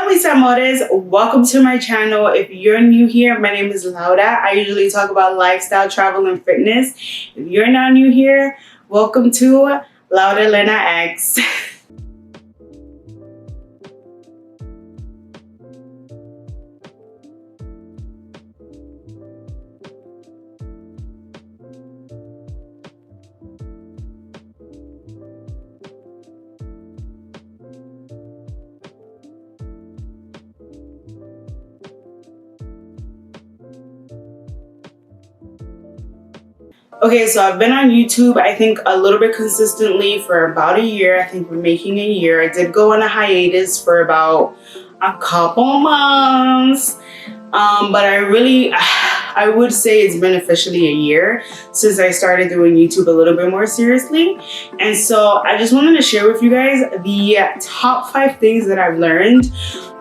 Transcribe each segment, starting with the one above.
mis amores, welcome to my channel. If you're new here, my name is Laura. I usually talk about lifestyle, travel, and fitness. If you're not new here, welcome to Laura Elena X. Okay, so I've been on YouTube, I think a little bit consistently for about a year. I think we're making a year. I did go on a hiatus for about a couple months. But I would say it's been officially a year since I started doing YouTube a little bit more seriously. And so I just wanted to share with you guys the top 5 things that I've learned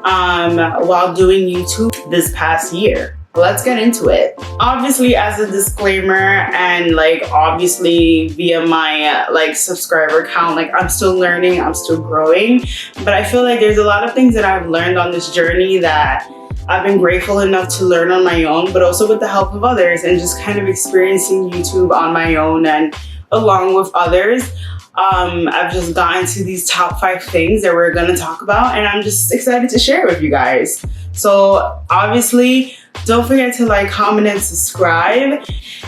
while doing YouTube this past year. Let's get into it. Obviously, as a disclaimer, and obviously via my subscriber count, I'm still learning, I'm still growing, but I feel like there's a lot of things that I've learned on this journey that I've been grateful enough to learn on my own, but also with the help of others and just kind of experiencing YouTube on my own and along with others. I've just gotten to these top 5 things that we're gonna talk about, and I'm just excited to share it with you guys. So obviously, don't forget to like, comment, and subscribe.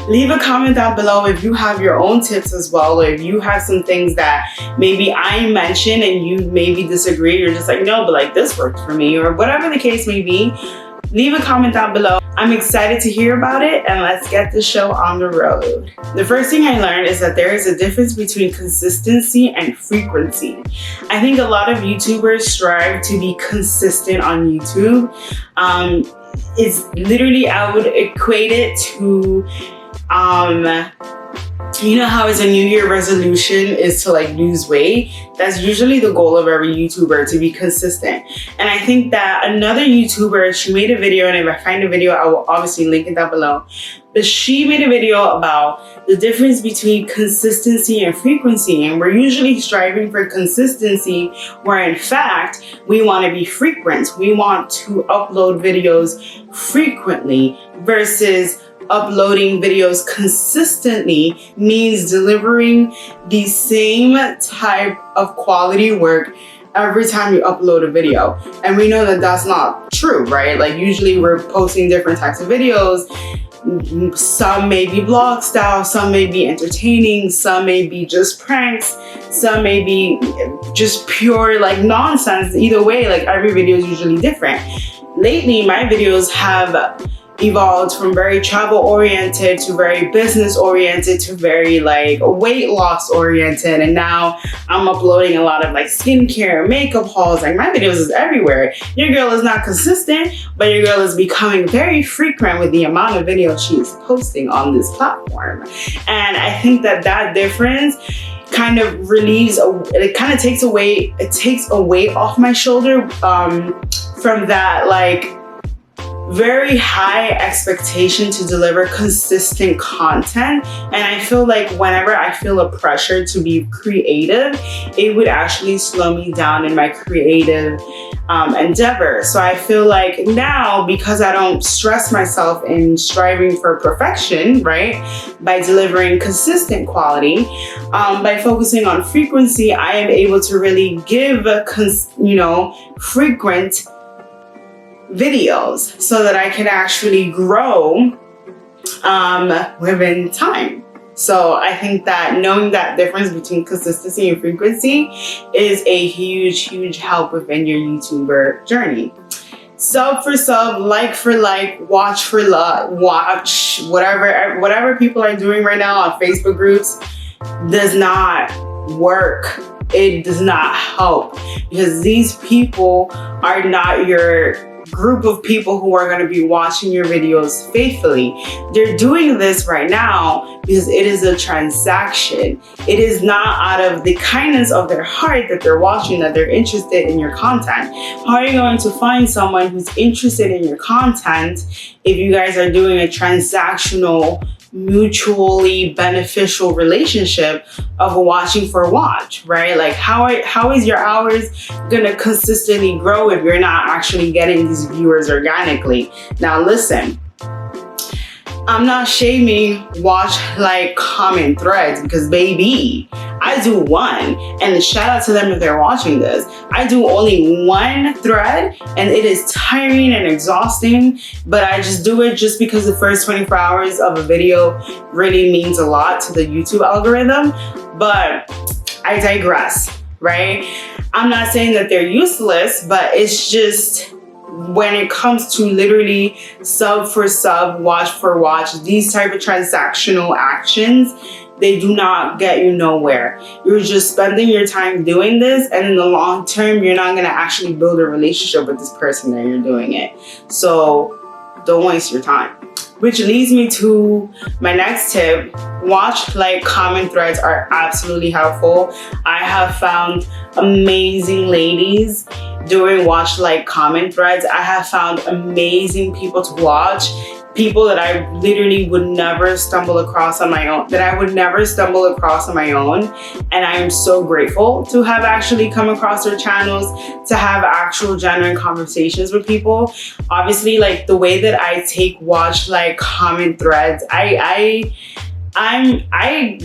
Leave a comment down below if you have your own tips as well, or if you have some things that maybe I mentioned and you maybe disagree. You're just like, no, but this worked for me, or whatever the case may be. Leave a comment down below. I'm excited to hear about it, and let's get the show on the road. The first thing I learned is that there is a difference between consistency and frequency. I think a lot of YouTubers strive to be consistent on YouTube. It's literally, I would equate it to, you know how it's a New Year resolution is to lose weight? That's usually the goal of every YouTuber, to be consistent. And I think that another YouTuber, she made a video, and if I find a video, I will obviously link it down below. But she made a video about the difference between consistency and frequency. And we're usually striving for consistency, where in fact, we want to be frequent. We want to upload videos frequently versus uploading videos consistently means delivering the same type of quality work every time you upload a video. And we know that that's not true, right? Usually we're posting different types of videos. Some may be vlog style, some may be entertaining, some may be just pranks, some may be just pure nonsense. Either way, every video is usually different. Lately, my videos have evolved from very travel oriented to very business oriented to very weight loss oriented, and now I'm uploading a lot of skincare, makeup hauls. My videos is everywhere. Your girl is not consistent, but your girl is becoming very frequent with the amount of videos she's posting on this platform. And I think that difference kind of relieves, it kind of takes a weight off my shoulder from that very high expectation to deliver consistent content. And I feel whenever I feel a pressure to be creative, it would actually slow me down in my creative endeavor. So I feel now, because I don't stress myself in striving for perfection, right, by delivering consistent quality, by focusing on frequency, I am able to really give frequent videos so that I can actually grow within time. So I think that knowing that difference between consistency and frequency is a huge help within your YouTuber journey. Sub for sub, like for like, watch for watch, whatever people are doing right now on Facebook groups does not work. It does not help, because these people are not your group of people who are going to be watching your videos faithfully. They're doing this right now because it is a transaction. It is not out of the kindness of their heart that they're watching, that they're interested in your content. How are you going to find someone who's interested in your content if you guys are doing a transactional mutually beneficial relationship of watching for watch, right? Like how is your hours gonna consistently grow if you're not actually getting these viewers organically? Now listen, I'm not shaming watch, like, comment, threads, because baby, I do one, and shout out to them if they're watching this. I do only one thread, and it is tiring and exhausting, but I just do it just because the first 24 hours of a video really means a lot to the YouTube algorithm. But I digress, right? I'm not saying that they're useless, but it's just, when it comes to literally sub for sub, watch for watch, these type of transactional actions, they do not get you nowhere. You're just spending your time doing this, and in the long term, you're not gonna actually build a relationship with this person that you're doing it. So don't waste your time. Which leads me to my next tip. Watch, like, comment threads are absolutely helpful. I have found amazing ladies doing watch, like, comment threads. I have found amazing people to watch. People that I literally would never stumble across on my own, And I am so grateful to have actually come across their channels, to have actual genuine conversations with people. Obviously, like, the way that I take watch, like, comment threads, I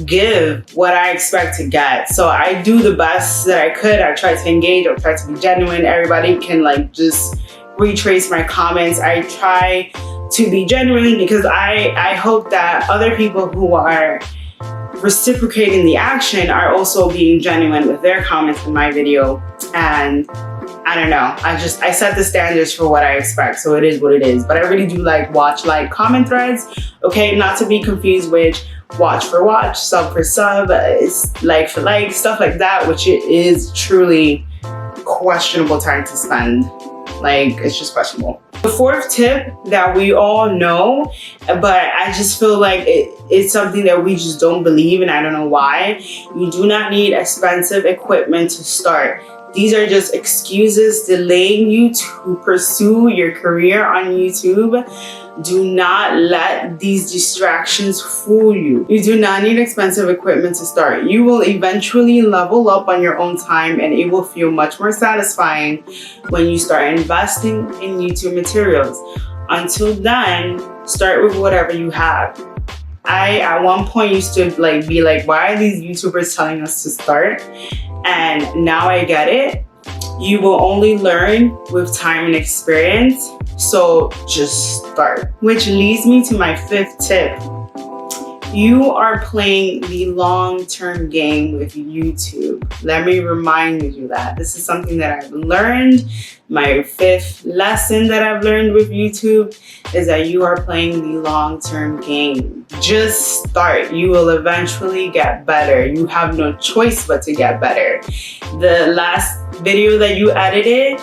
give what I expect to get. So I do the best that I could. I try to engage, I try to be genuine. Everybody can, like, just retrace my comments. I try to be genuine because I hope that other people who are reciprocating the action are also being genuine with their comments in my video. And I don't know, I set the standards for what I expect, so it is what it is. But I really do like watch, like, comment threads, okay? Not to be confused with watch for watch, sub for sub, like for like, stuff like that, which it is truly questionable time to spend. Like, it's just questionable. The fourth tip that we all know, but I just feel like it's something that we just don't believe, and I don't know why. You do not need expensive equipment to start. These are just excuses delaying you to pursue your career on YouTube. Do not let these distractions fool you. You do not need expensive equipment to start. You will eventually level up on your own time, and it will feel much more satisfying when you start investing in YouTube materials. Until then, start with whatever you have. I, at one point, used to be like, why are these YouTubers telling us to start? And now I get it. You will only learn with time and experience. So just start. Which leads me to my fifth tip. You are playing the long-term game with YouTube. Let me remind you that. This is something that I've learned. My fifth lesson that I've learned with YouTube is that you are playing the long-term game. Just start. You will eventually get better. You have no choice but to get better. The last video that you edited,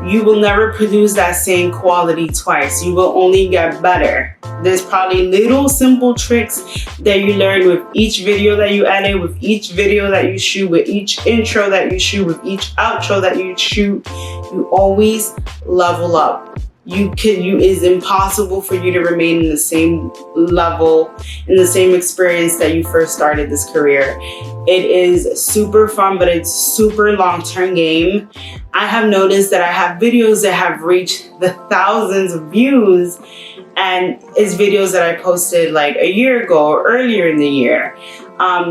you will never produce that same quality twice. You will only get better. There's probably little simple tricks that you learn with each video that you edit, with each video that you shoot, with each intro that you shoot, with each outro that you shoot. You always level up. It's impossible for you to remain in the same level, in the same experience that you first started this career. It is super fun, but it's super long-term game. I have noticed that I have videos that have reached the thousands of views, and it's videos that I posted like a year ago or earlier in the year.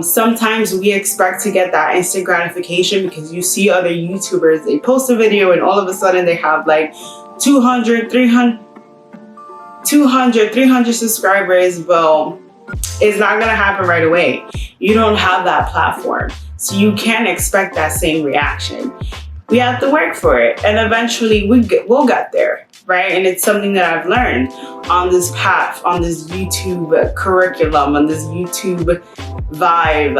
Sometimes we expect to get that instant gratification because you see other YouTubers, they post a video and all of a sudden they have like 200, 300 subscribers. Well, it's not gonna happen right away. You don't have that platform, so you can't expect that same reaction. We have to work for it, and eventually we'll get there, right? And it's something that I've learned on this path, on this YouTube curriculum, on this YouTube vibe.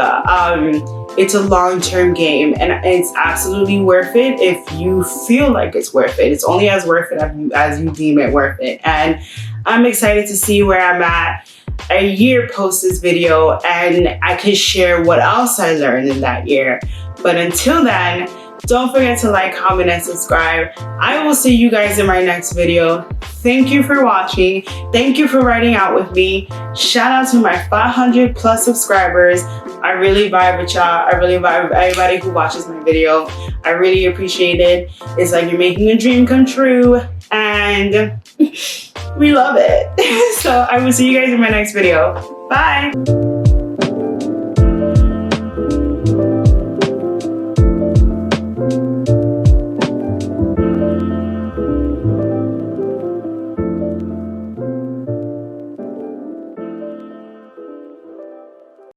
It's a long-term game, and it's absolutely worth it if you feel like it's worth it. It's only as worth it as you deem it worth it. And I'm excited to see where I'm at a year post this video, and I can share what else I learned in that year. But until then, Don't forget to like, comment, and subscribe. I will see you guys in my next video. Thank you for watching. Thank you for riding out with me. Shout out to my 500 plus subscribers. I really vibe with y'all. I really vibe with everybody who watches my video. I really appreciate it. It's like you're making a dream come true, and we love it. So I will see you guys in my next video. Bye.